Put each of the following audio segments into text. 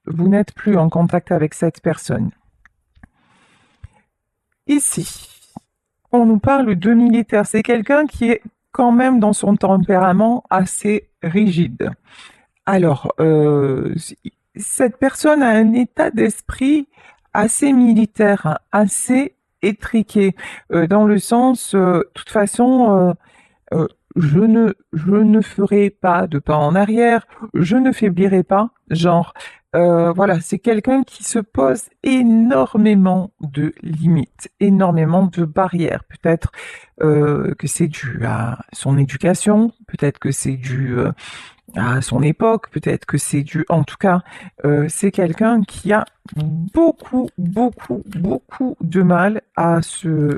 vous n'êtes plus en contact avec cette personne. Ici, on nous parle de militaire. C'est quelqu'un qui est quand même dans son tempérament assez rigide. Alors, cette personne a un état d'esprit assez militaire, hein, assez étriqué, dans le sens, de toute façon, je ne ferai pas de pas en arrière, je ne faiblirai pas, genre, voilà, c'est quelqu'un qui se pose énormément de limites, énormément de barrières. Peut-être que c'est dû à son éducation, peut-être que c'est dû à son époque, peut-être que c'est dû, en tout cas, c'est quelqu'un qui a beaucoup, beaucoup, beaucoup de mal à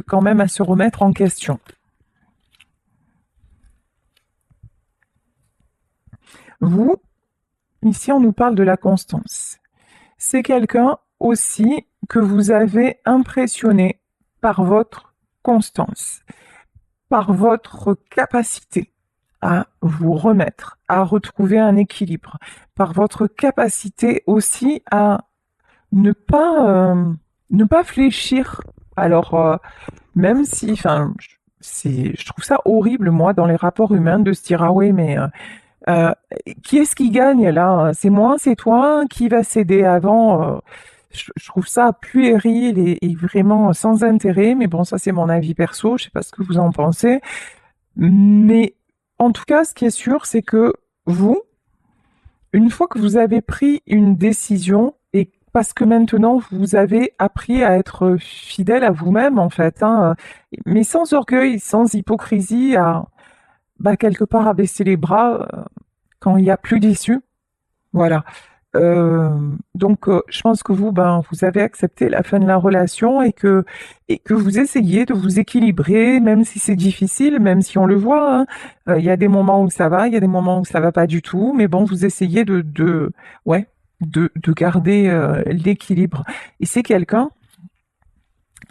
quand même à se remettre en question. Vous, ici, on nous parle de la constance. C'est quelqu'un aussi que vous avez impressionné par votre constance, par votre capacité à vous remettre, à retrouver un équilibre, par votre capacité aussi à ne pas, ne pas fléchir. Alors, même si, enfin, je trouve ça horrible, moi, dans les rapports humains, de se dire, ah oui, mais euh, qui est-ce qui gagne là? C'est moi, c'est toi? Qui va céder avant? Je trouve ça puéril et vraiment sans intérêt, mais bon, ça c'est mon avis perso, je sais pas ce que vous en pensez. Mais en tout cas, ce qui est sûr, c'est que vous, une fois que vous avez pris une décision, et parce que maintenant vous avez appris à être fidèle à vous-même, en fait, hein, mais sans orgueil, sans hypocrisie, à bah, quelque part à baisser les bras quand il n'y a plus d'issue. Voilà. Euh, donc, je pense que vous, ben, vous avez accepté la fin de la relation et que vous essayez de vous équilibrer, même si c'est difficile, même si on le voit, hein. Il y a des moments où ça va, il y a des moments où ça va pas du tout, mais bon, vous essayez ouais, de garder l'équilibre. Et c'est quelqu'un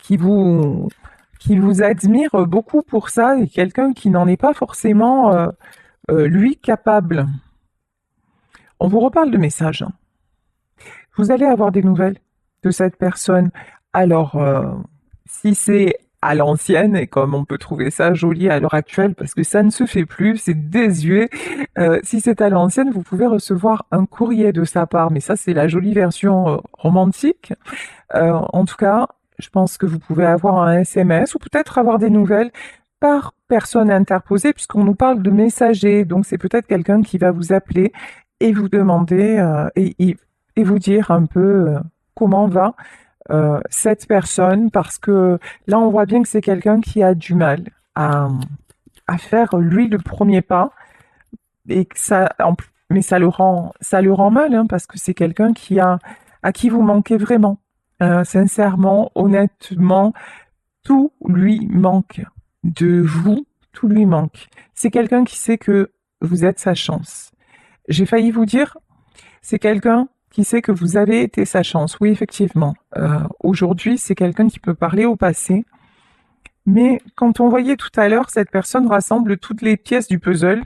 qui vous, qui vous admire beaucoup pour ça, et quelqu'un qui n'en est pas forcément, lui, capable. On vous reparle de messages, hein. Vous allez avoir des nouvelles de cette personne. Alors, si c'est à l'ancienne, et comme on peut trouver ça joli à l'heure actuelle, parce que ça ne se fait plus, c'est désuet, si c'est à l'ancienne, vous pouvez recevoir un courrier de sa part, mais ça, c'est la jolie version romantique. En tout cas, je pense que vous pouvez avoir un SMS ou peut-être avoir des nouvelles par personne interposée, puisqu'on nous parle de messager, donc c'est peut-être quelqu'un qui va vous appeler et vous demander et vous dire un peu comment va cette personne, parce que là on voit bien que c'est quelqu'un qui a du mal à, à faire lui le premier pas et que mais ça le rend mal, hein, parce que c'est quelqu'un à qui vous manquez vraiment. Sincèrement, honnêtement, tout lui manque de vous, tout lui manque. C'est quelqu'un qui sait que vous êtes sa chance. J'ai failli vous dire, c'est quelqu'un qui sait que vous avez été sa chance. Oui, effectivement. Aujourd'hui, c'est quelqu'un qui peut parler au passé. Mais quand on voyait tout à l'heure, cette personne rassemble toutes les pièces du puzzle.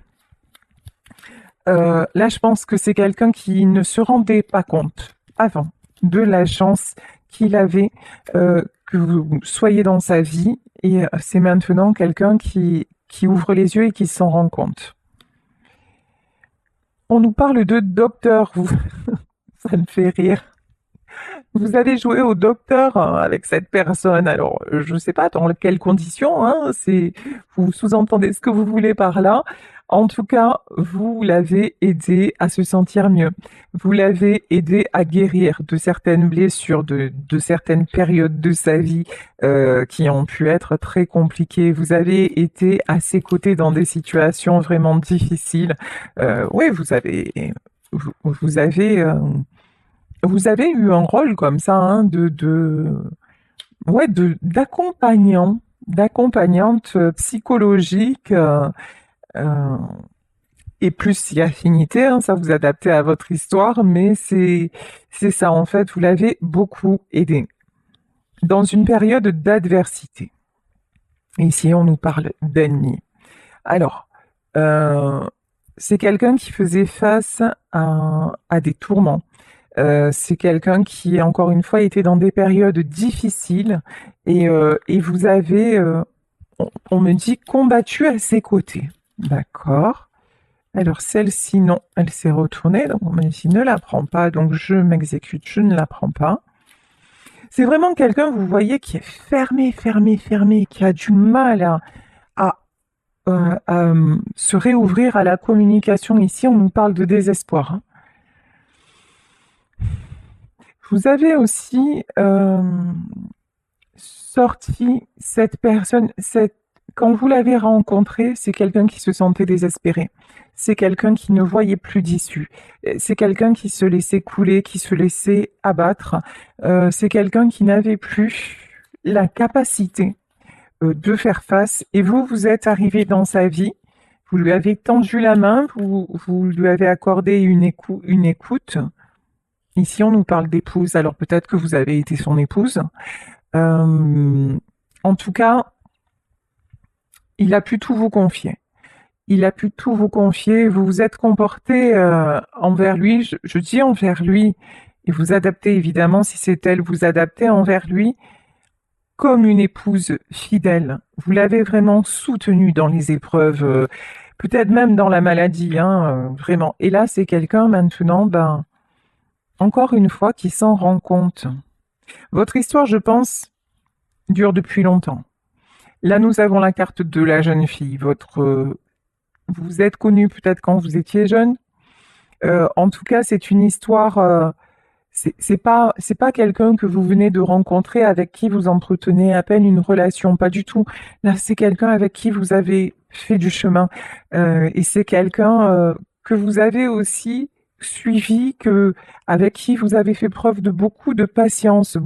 Là, je pense que c'est quelqu'un qui ne se rendait pas compte avant de la chance qu'il avait que vous soyez dans sa vie. Et c'est maintenant quelqu'un qui ouvre les yeux et qui s'en rend compte. On nous parle de docteur, vous. Ça me fait rire. Vous allez jouer au docteur hein, avec cette personne. Alors, je ne sais pas dans quelles conditions, hein, vous sous-entendez ce que vous voulez par là. En tout cas, vous l'avez aidé à se sentir mieux. Vous l'avez aidé à guérir de certaines blessures, de certaines périodes de sa vie qui ont pu être très compliquées. Vous avez été à ses côtés dans des situations vraiment difficiles. Oui, vous avez vous avez eu un rôle comme ça, hein, ouais, d'accompagnant, d'accompagnante psychologique, euh, et plus si affinité, hein, ça vous adaptez à votre histoire, mais c'est ça, en fait, vous l'avez beaucoup aidé dans une période d'adversité. Ici, on nous parle d'ennemis. Alors, euh, c'est quelqu'un qui faisait face à des tourments. C'est quelqu'un qui, encore une fois, était dans des périodes difficiles et vous avez, on me dit, combattu à ses côtés. D'accord. Alors celle-ci, non, elle s'est retournée, donc on m'a dit ne la prends pas, donc je m'exécute, je ne la prends pas. C'est vraiment quelqu'un, vous voyez, qui est fermé, fermé, fermé, qui a du mal à se réouvrir à la communication. Ici, on nous parle de désespoir, hein. Vous avez aussi sorti cette personne, quand vous l'avez rencontré, c'est quelqu'un qui se sentait désespéré. C'est quelqu'un qui ne voyait plus d'issue. C'est quelqu'un qui se laissait couler, qui se laissait abattre. C'est quelqu'un qui n'avait plus la capacité de faire face. Et vous, vous êtes arrivé dans sa vie. Vous lui avez tendu la main, vous lui avez accordé une écoute. Ici, on nous parle d'épouse, alors peut-être que vous avez été son épouse. En tout cas, il a pu tout vous confier. Il a pu tout vous confier. Vous vous êtes comporté envers lui. Je dis envers lui, et vous adaptez évidemment, si c'est elle, vous adaptez envers lui comme une épouse fidèle. Vous l'avez vraiment soutenu dans les épreuves, peut-être même dans la maladie, hein, vraiment. Et là, c'est quelqu'un maintenant, ben, encore une fois, qui s'en rend compte. Votre histoire, je pense, dure depuis longtemps. Là, nous avons la carte de la jeune fille. Vous êtes connu peut-être quand vous étiez jeune. En tout cas, c'est une histoire. C'est pas quelqu'un que vous venez de rencontrer avec qui vous entretenez à peine une relation, pas du tout. Là, c'est quelqu'un avec qui vous avez fait du chemin. Et c'est quelqu'un que vous avez aussi suivi, avec qui vous avez fait preuve de beaucoup de patience,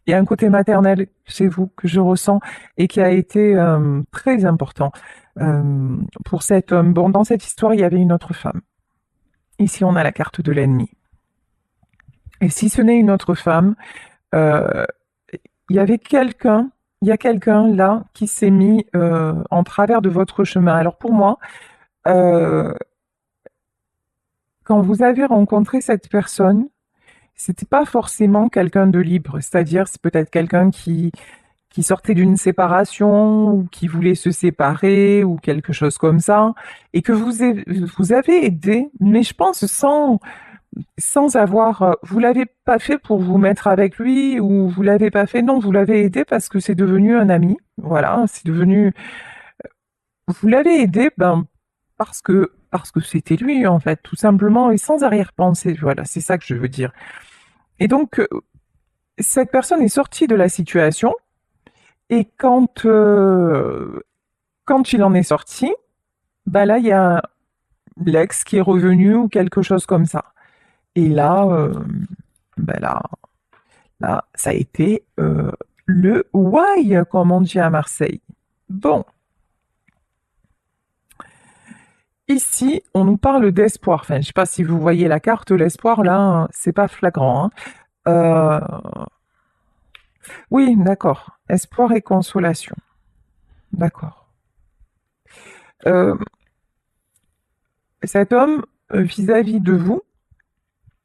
il y a un côté maternel chez vous que je ressens et qui a été très important pour cet homme. Bon, dans cette histoire, il y avait une autre femme. Ici, on a la carte de l'ennemi. Et si ce n'est une autre femme, euh, il y a quelqu'un là qui s'est mis en travers de votre chemin. Alors pour moi, euh, quand vous avez rencontré cette personne, c'était pas forcément quelqu'un de libre, c'est-à-dire c'est peut-être quelqu'un qui sortait d'une séparation ou qui voulait se séparer ou quelque chose comme ça, et que vous avez aidé, mais je pense sans avoir, vous l'avez pas fait pour vous mettre avec lui ou vous l'avez pas fait, non, vous l'avez aidé parce que c'est devenu un ami, voilà, c'est devenu, vous l'avez aidé, ben, parce que c'était lui, en fait, tout simplement, et sans arrière-pensée, voilà, c'est ça que je veux dire. Et donc, cette personne est sortie de la situation, et quand il en est sorti, bah là, il y a l'ex qui est revenu ou quelque chose comme ça. Et là, bah là, ça a été le why, comme on dit à Marseille. Bon, ici, on nous parle d'espoir. Enfin, je ne sais pas si vous voyez la carte, l'espoir, là, hein, c'est pas flagrant, hein. Euh, Oui, d'accord. Espoir et consolation. D'accord. Euh, Cet homme, vis-à-vis de vous,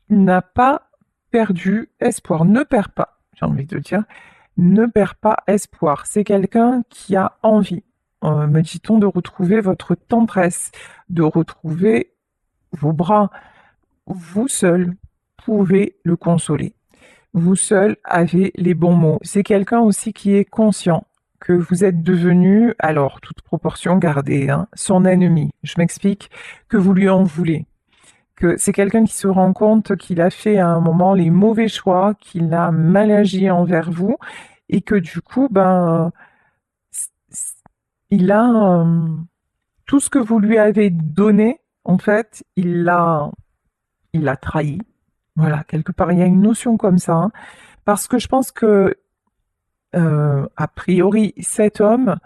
n'a pas perdu espoir. Ne perd pas, j'ai envie de dire. Ne perd pas espoir. C'est quelqu'un qui a envie, me dit-on, de retrouver votre tendresse, de retrouver vos bras. Vous seul pouvez le consoler. Vous seul avez les bons mots. C'est quelqu'un aussi qui est conscient que vous êtes devenu, alors toute proportion gardée, hein, son ennemi. Je m'explique, que vous lui en voulez. Que c'est quelqu'un qui se rend compte qu'il a fait à un moment les mauvais choix, qu'il a mal agi envers vous et que du coup, ben, il a tout ce que vous lui avez donné, en fait, il l'a trahi. Voilà, quelque part, il y a une notion comme ça, hein. Parce que je pense que, a priori, cet homme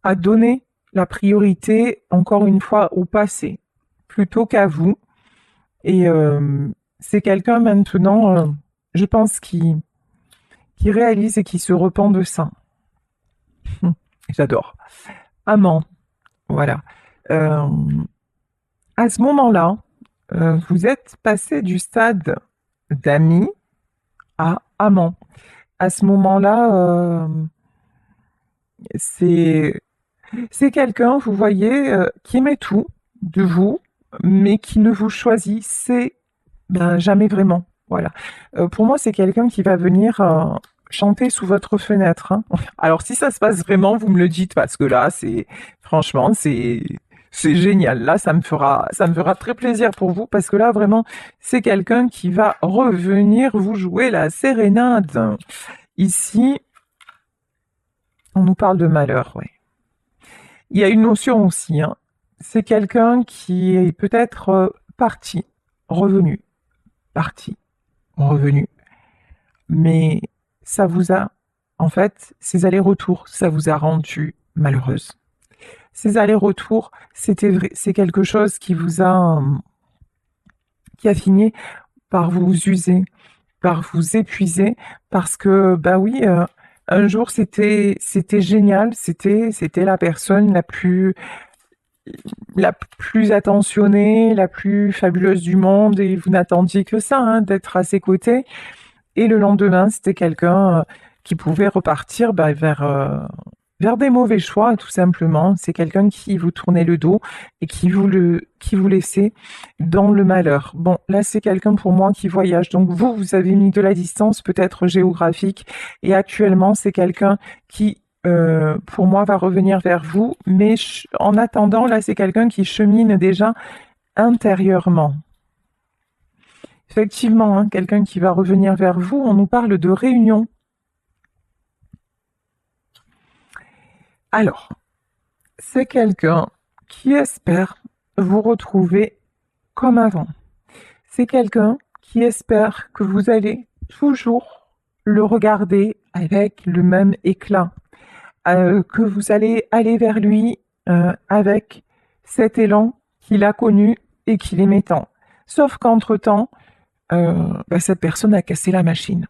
a donné la priorité, encore une fois, au passé, plutôt qu'à vous. Et c'est quelqu'un maintenant, je pense, qui réalise et qui se repent de ça. J'adore. Amant, voilà. Euh, à ce moment-là, vous êtes passé du stade d'ami à amant. À ce moment-là, c'est quelqu'un, vous voyez, qui aimait tout de vous, mais qui ne vous choisissait ben, jamais vraiment. Voilà. Pour moi, c'est quelqu'un qui va venir chanter sous votre fenêtre, hein. Alors, si ça se passe vraiment, vous me le dites parce que là, franchement, c'est génial. Là, ça me fera très plaisir pour vous parce que là, vraiment, c'est quelqu'un qui va revenir vous jouer la sérénade. Ici, on nous parle de malheur, ouais. Il y a une notion aussi, hein. C'est quelqu'un qui est peut-être parti, revenu, parti, revenu. Mais ça vous a, en fait, ces allers-retours, ça vous a rendu malheureuse. Ces allers-retours, c'est quelque chose qui a fini par vous user, par vous épuiser, parce que, bah oui, un jour c'était génial, c'était la personne la plus attentionnée, la plus fabuleuse du monde, et vous n'attendiez que ça, hein, d'être à ses côtés. Et le lendemain, c'était quelqu'un qui pouvait repartir bah, vers des mauvais choix, tout simplement. C'est quelqu'un qui vous tournait le dos et qui vous laissait dans le malheur. Bon, là, c'est quelqu'un pour moi qui voyage. Donc vous avez mis de la distance, peut-être géographique, et actuellement, c'est quelqu'un qui, pour moi, va revenir vers vous. Mais en attendant, là, c'est quelqu'un qui chemine déjà intérieurement. Effectivement, hein, quelqu'un qui va revenir vers vous, on nous parle de réunion. Alors, c'est quelqu'un qui espère vous retrouver comme avant. C'est quelqu'un qui espère que vous allez toujours le regarder avec le même éclat, que vous allez aller vers lui avec cet élan qu'il a connu et qu'il aimait tant. Sauf qu'entre-temps, bah, cette personne a cassé la machine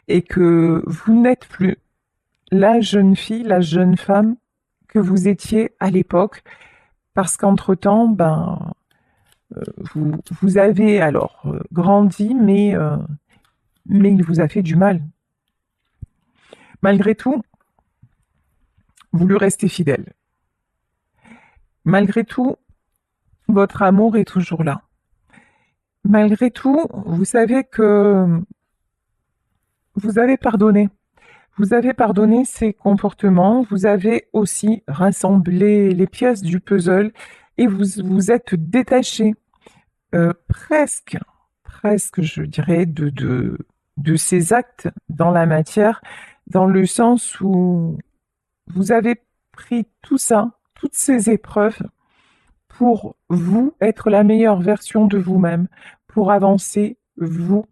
et que vous n'êtes plus la jeune fille, la jeune femme que vous étiez à l'époque, parce qu'entre-temps, ben, vous avez alors grandi, mais il vous a fait du mal. Malgré tout, vous lui restez fidèle. Malgré tout, votre amour est toujours là. Malgré tout, vous savez que vous avez pardonné. Vous avez pardonné ses comportements, vous avez aussi rassemblé les pièces du puzzle et vous vous êtes détaché presque, je dirais, de ces actes dans la matière, dans le sens où vous avez pris tout ça, toutes ces épreuves, pour vous être la meilleure version de vous-même, pour avancer vous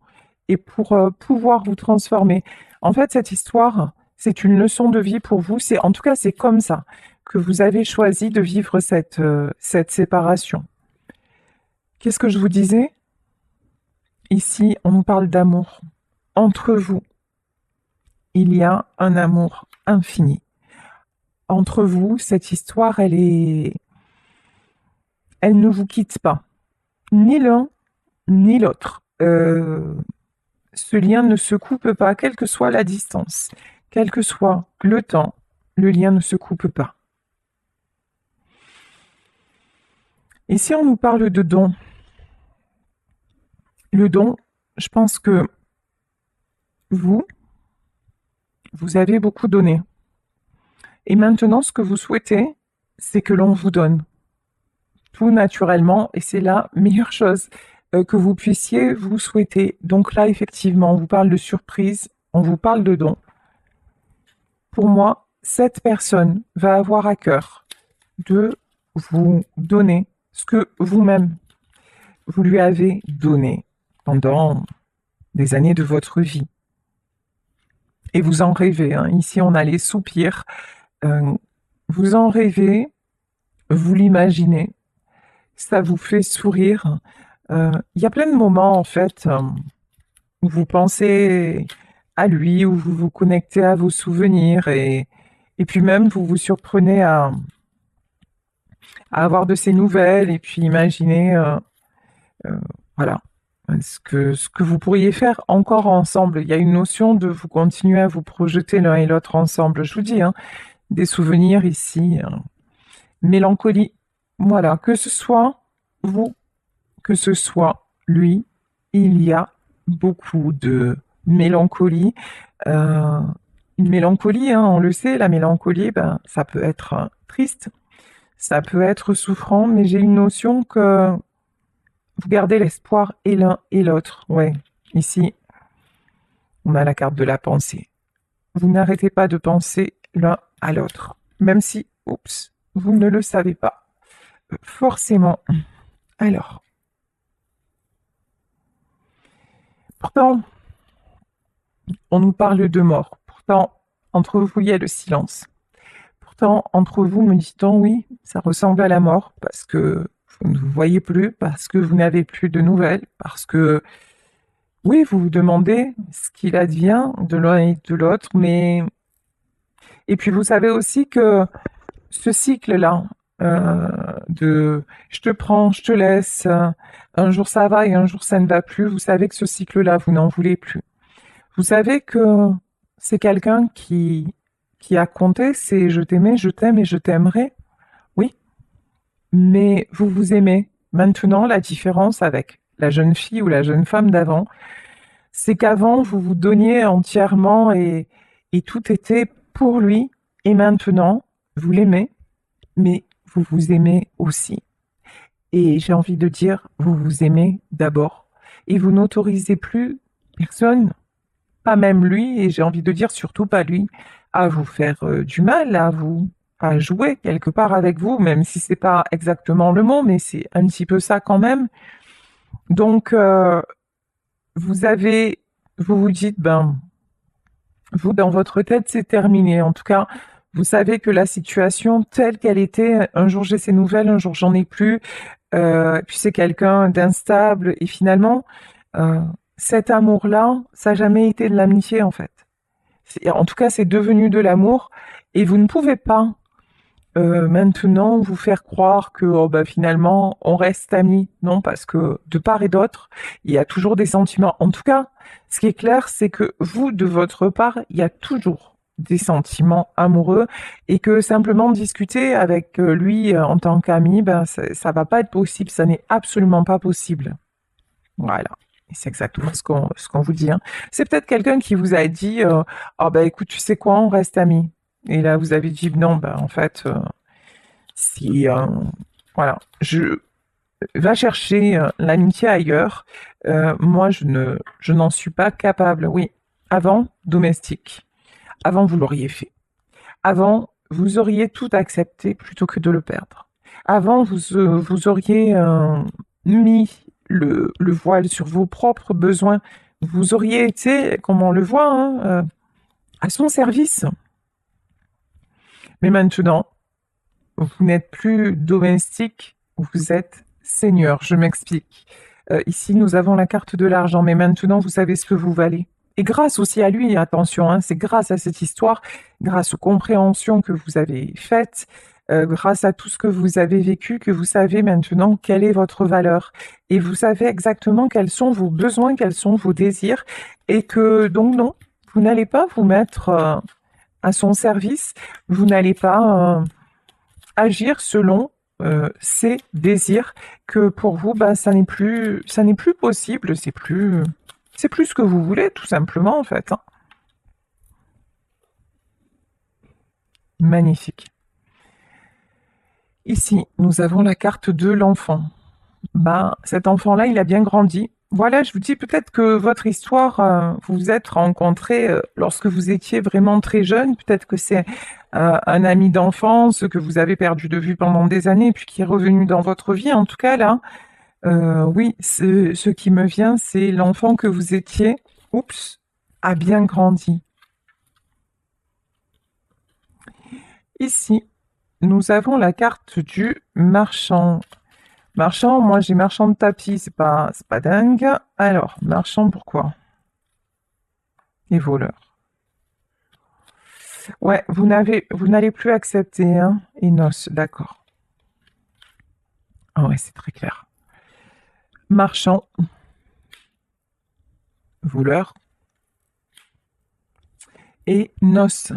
et pour pouvoir vous transformer. En fait, cette histoire, c'est une leçon de vie pour vous. En tout cas, c'est comme ça que vous avez choisi de vivre cette séparation. Qu'est-ce que je vous disais? Ici, on nous parle d'amour. Entre vous, il y a un amour infini. Entre vous, cette histoire, elle ne vous quitte pas. Ni l'un, ni l'autre. Ce lien ne se coupe pas, quelle que soit la distance, quel que soit le temps, le lien ne se coupe pas. Ici, on nous parle de don. Le don, je pense que vous avez beaucoup donné. Et maintenant, ce que vous souhaitez, c'est que l'on vous donne. Tout naturellement, et c'est la meilleure chose que vous puissiez vous souhaiter. Donc là, effectivement, on vous parle de surprise, on vous parle de don. Pour moi, cette personne va avoir à cœur de vous donner ce que vous-même, vous lui avez donné pendant des années de votre vie. Et vous en rêvez, hein. Ici, on a les soupirs. Vous en rêvez, vous l'imaginez, ça vous fait sourire. Il y a plein de moments, en fait, où vous pensez à lui, où vous vous connectez à vos souvenirs et puis même vous vous surprenez à avoir de ses nouvelles et puis imaginer Voilà. Ce que vous pourriez faire encore ensemble. Il y a une notion de vous continuer à vous projeter l'un et l'autre ensemble. Je vous dis, hein, des souvenirs ici. Mélancolie. Voilà. Que ce soit vous, que ce soit lui, il y a beaucoup de mélancolie. Euh, une mélancolie, hein, on le sait, la mélancolie, ben, ça peut être triste, ça peut être souffrant, mais j'ai une notion que vous gardez l'espoir et l'un et l'autre. Ouais, ici, on a la carte de la pensée. Vous n'arrêtez pas de penser l'un à l'autre, même si, oups, vous ne le savez pas. Forcément. Alors, pourtant, on nous parle de mort. Pourtant, entre vous, il y a le silence. Pourtant, entre vous, me dit-on, oui, ça ressemble à la mort, parce que vous ne vous voyez plus, parce que vous n'avez plus de nouvelles, parce que, oui, vous vous demandez ce qu'il advient de l'un et de l'autre, mais... Et puis vous savez aussi que ce cycle-là, euh, de je te prends, je te laisse, un jour ça va et un jour ça ne va plus, vous savez que ce cycle-là, vous n'en voulez plus. Vous savez que c'est quelqu'un qui a compté, c'est je t'aimais, je t'aime et je t'aimerai. Oui, mais vous vous aimez. Maintenant, la différence avec la jeune fille ou la jeune femme d'avant, c'est qu'avant, vous vous donniez entièrement et tout était pour lui. Et maintenant, vous l'aimez, mais vous vous aimez aussi. Et j'ai envie de dire, vous vous aimez d'abord. Et vous n'autorisez plus personne, pas même lui, et j'ai envie de dire surtout pas lui, à vous faire du mal, à jouer quelque part avec vous, même si c'est pas exactement le mot, mais c'est un petit peu ça quand même. Donc, vous avez, vous vous dites, ben, vous, dans votre tête, c'est terminé. En tout cas, vous savez que la situation telle qu'elle était, un jour j'ai ces nouvelles, un jour j'en ai plus, puis c'est quelqu'un d'instable, et finalement, euh, cet amour-là, ça n'a jamais été de l'amitié en fait. En tout cas, c'est devenu de l'amour, et vous ne pouvez pas maintenant vous faire croire que oh, bah, finalement on reste amis. Non, parce que de part et d'autre, il y a toujours des sentiments. En tout cas, ce qui est clair, c'est que vous, de votre part, il y a toujours des sentiments amoureux et que simplement discuter avec lui en tant qu'ami, ben, ça va pas être possible, ça n'est absolument pas possible. Voilà. Et c'est exactement ce qu'on vous dit, hein. C'est peut-être quelqu'un qui vous a dit oh, bah écoute, tu sais quoi, on reste amis. Et là, vous avez dit non, ben en fait, si voilà, je va chercher l'amitié ailleurs. Moi, je n'en suis pas capable. Oui, avant, domestique. Avant, vous l'auriez fait. Avant, vous auriez tout accepté plutôt que de le perdre. Avant, vous auriez mis le voile sur vos propres besoins. Vous auriez été, comme on le voit, hein, à son service. Mais maintenant, vous n'êtes plus domestique, vous êtes seigneur. Je m'explique. Ici, nous avons la carte de l'argent, mais maintenant, vous savez ce que vous valez. Et grâce aussi à lui, attention, hein, c'est grâce à cette histoire, grâce aux compréhensions que vous avez faites, grâce à tout ce que vous avez vécu, que vous savez maintenant quelle est votre valeur. Et vous savez exactement quels sont vos besoins, quels sont vos désirs. Et que donc non, vous n'allez pas vous mettre à son service, vous n'allez pas agir selon ses désirs, que pour vous, bah, ça n'est plus possible, c'est plus ce que vous voulez, tout simplement, en fait, hein. Magnifique. Ici, nous avons la carte de l'enfant. Bah, cet enfant-là, il a bien grandi. Voilà, je vous dis peut-être que votre histoire, vous vous êtes rencontrés lorsque vous étiez vraiment très jeune. Peut-être que c'est un ami d'enfance que vous avez perdu de vue pendant des années, puis qui est revenu dans votre vie. En tout cas, là, oui, ce qui me vient, c'est l'enfant que vous étiez, oups, a bien grandi. Ici, nous avons la carte du marchand. Marchand, moi j'ai marchand de tapis, c'est pas dingue. Alors, marchand, pourquoi? Et voleur. Ouais, vous n'allez plus accepter, hein, et noces, d'accord. Ah ouais, c'est très clair. marchand, voleur et noce.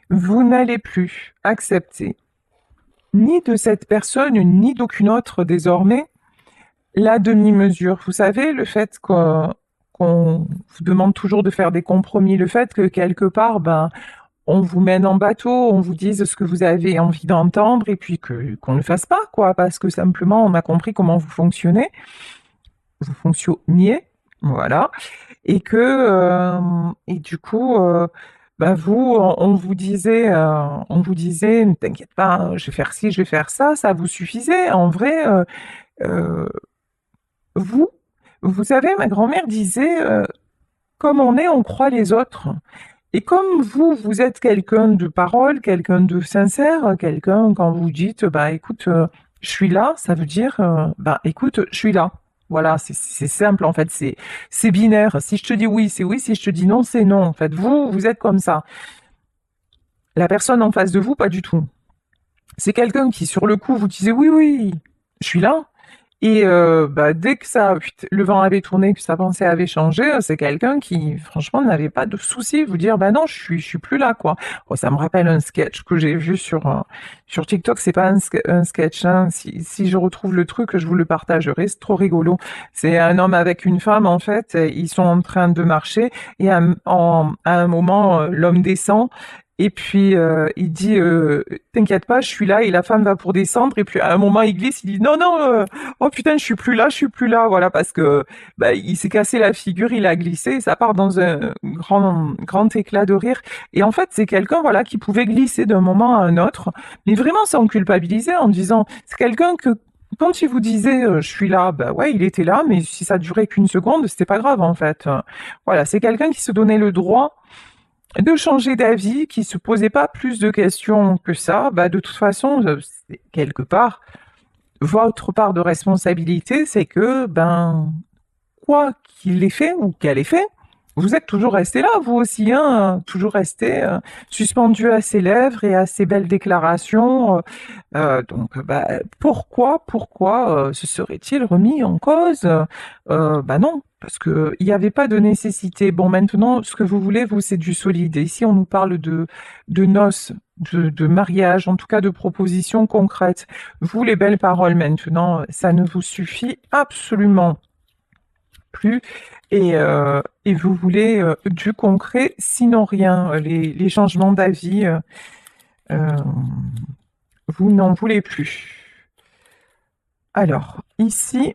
Vous n'allez plus accepter ni de cette personne, ni d'aucune autre désormais, la demi-mesure. Vous savez, le fait qu'on vous demande toujours de faire des compromis, le fait que quelque part, ben, on vous mène en bateau, on vous dise ce que vous avez envie d'entendre et puis qu'on ne le fasse pas, quoi, parce que simplement on a compris comment vous fonctionniez, voilà, et et du coup, bah vous, on vous disait, ne t'inquiète pas, je vais faire ci, je vais faire ça vous suffisait. En vrai, euh, vous, vous savez, ma grand-mère disait, comme on est, on croit les autres. Et comme vous, vous êtes quelqu'un de parole, quelqu'un de sincère, quelqu'un, quand vous dites, bah écoute, je suis là, ça veut dire, bah écoute, je suis là. Voilà, c'est simple en fait, c'est binaire. Si je te dis oui, c'est oui, si je te dis non, c'est non. En fait, vous êtes comme ça. La personne en face de vous, pas du tout. C'est quelqu'un qui, sur le coup, vous disait oui, oui, je suis là. Et bah, dès que le vent avait tourné, que sa pensée avait changé, c'est quelqu'un qui, franchement, n'avait pas de souci vous dire, bah non, je suis plus là, quoi. Oh, ça me rappelle un sketch que j'ai vu sur TikTok. C'est pas un sketch, hein. Si je retrouve le truc, je vous le partagerai. C'est trop rigolo. C'est un homme avec une femme, en fait. Ils sont en train de marcher et à un moment, l'homme descend. Et puis il dit t'inquiète pas, je suis là et la femme va pour descendre et puis à un moment il glisse, il dit non non oh putain je suis plus là voilà parce que bah, il s'est cassé la figure, il a glissé, et ça part dans un grand éclat de rire et en fait c'est quelqu'un voilà qui pouvait glisser d'un moment à un autre mais vraiment sans culpabiliser en disant c'est quelqu'un que quand il vous disait je suis là, bah ouais, il était là, mais si ça durait qu'une seconde, c'était pas grave en fait. Voilà, c'est quelqu'un qui se donnait le droit de changer d'avis, qui se posait pas plus de questions que ça, bah de toute façon, c'est quelque part, votre part de responsabilité, c'est que, ben, quoi qu'il ait fait ou qu'elle ait fait, vous êtes toujours resté là, vous aussi, hein, toujours resté suspendu à ses lèvres et à ses belles déclarations. Donc, bah, pourquoi se serait-il remis en cause? Bah non, parce que il n'y avait pas de nécessité. Bon, maintenant, ce que vous voulez, vous, c'est du solide. Et ici, on nous parle de noces, de mariage, en tout cas de propositions concrètes. Vous, les belles paroles, maintenant, ça ne vous suffit absolument plus et vous voulez du concret, sinon rien. Les changements d'avis, euh, vous n'en voulez plus. Alors, ici,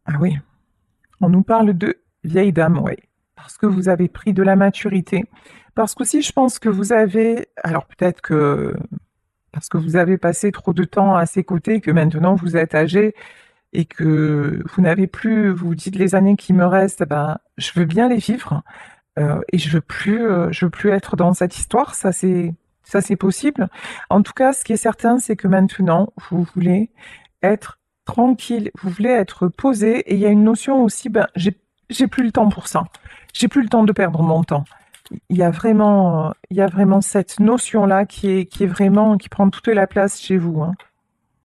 ah oui, on nous parle de vieille dame, oui, parce que vous avez pris de la maturité. Parce qu'aussi, je pense que vous avez, alors peut-être que parce que vous avez passé trop de temps à ses côtés, que maintenant vous êtes âgé et que vous n'avez plus, vous vous dites les années qui me restent, ben, je veux bien les vivre et je veux plus être dans cette histoire. Ça c'est possible. En tout cas, ce qui est certain, c'est que maintenant, vous voulez être tranquille, vous voulez être posé. Et il y a une notion aussi, ben, j'ai plus le temps pour ça. J'ai plus le temps de perdre mon temps. Il y a vraiment cette notion-là qui est vraiment, qui prend toute la place chez vous, hein.